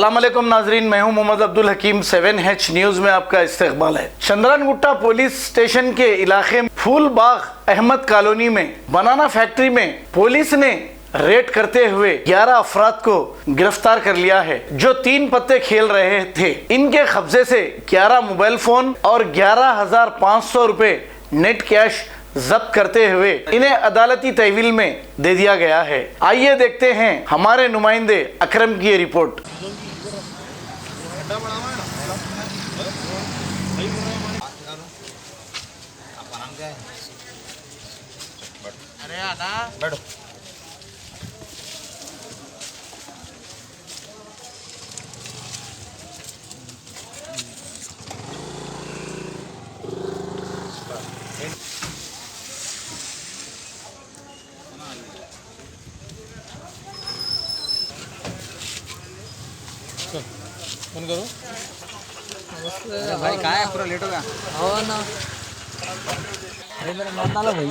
सलाम अलैकुम नाजरीन, मैं हूं मोहम्मद अब्दुल हकीम। 7H न्यूज़ में आपका इस्तकबाल है। चंद्रनगुट्टा पुलिस स्टेशन के इलाके फूल बाग अहमद कॉलोनी में बनाना फैक्ट्री में पुलिस ने रेड करते हुए 11 अफराद को गिरफ्तार कर लिया है, जो 3 पत्ते खेल रहे थे। इनके कब्जे से 11 मोबाइल फोन और 11,500 रुपए नेट कैश जब्त करते हुए इन्हें अदालती तहवील में दे दिया गया है। आइए देखते हैं हमारे नुमाइंदे अकरम की ये रिपोर्ट। फोन करो। अरे भाई कहाँ है, पूरा लेट हो गया। हो ना, अरे मेरा नाम डालो भाई।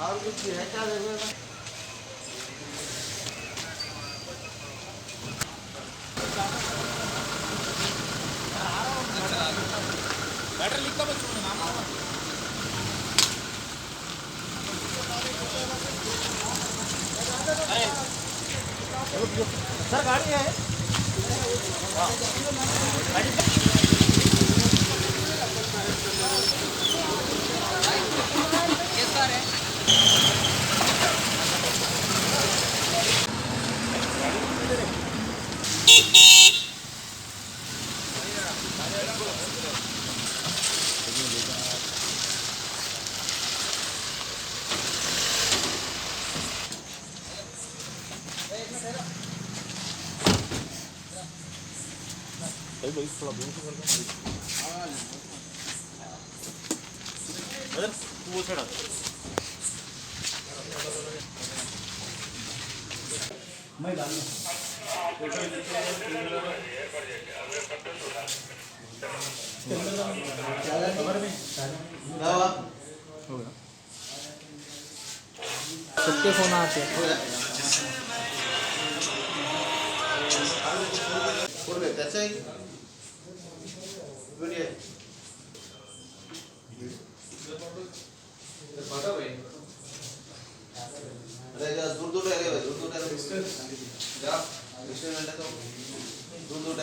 और कुछ है क्या देखो। बैटरी लिखता बच्चों में नाम सर गाड़ी है। भाई थोड़ा दूर से करके तू वो छड़ा मैं डाल सबके फोन आते कैसे दूर दूर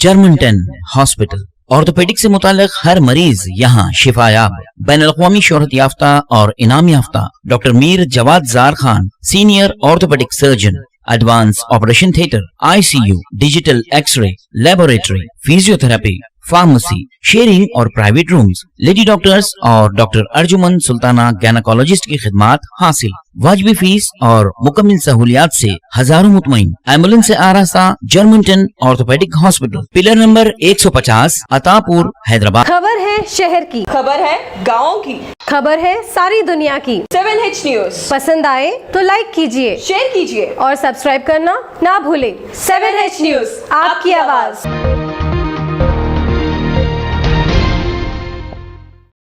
जर्मनटन हॉस्पिटल ऑर्थोपेडिक से मुताल्लिक हर मरीज यहाँ शिफायाब। बैनुल-अक़वामी शोहरत याफ्ता और इनाम याफ्ता doctor Mir Jawad Zar Khan, senior orthopaedic surgeon, advance operation theatre, ICU, digital x-ray, laboratory, physiotherapy, pharmacy, sharing और प्राइवेट रूम्स, लेडी डॉक्टर्स और डॉक्टर अर्जुमन सुल्ताना गैनाकोलॉजिस्ट की खिदमात हासिल। वाजिबी फीस और मुकम्मल सहूलियात से हजारों मुतमईन। एम्बुलेंस से आरास्ता Germanton orthopaedic hospital, pillar number 150, Attapur, Hyderabad. खबर है शहर की, खबर है गाँव की, खबर है सारी दुनिया की। 7H न्यूज़ पसंद आए तो लाइक कीजिए, शेयर कीजिए और सब्सक्राइब करना ना भूलें। 7H न्यूज़, आपकी आवाज।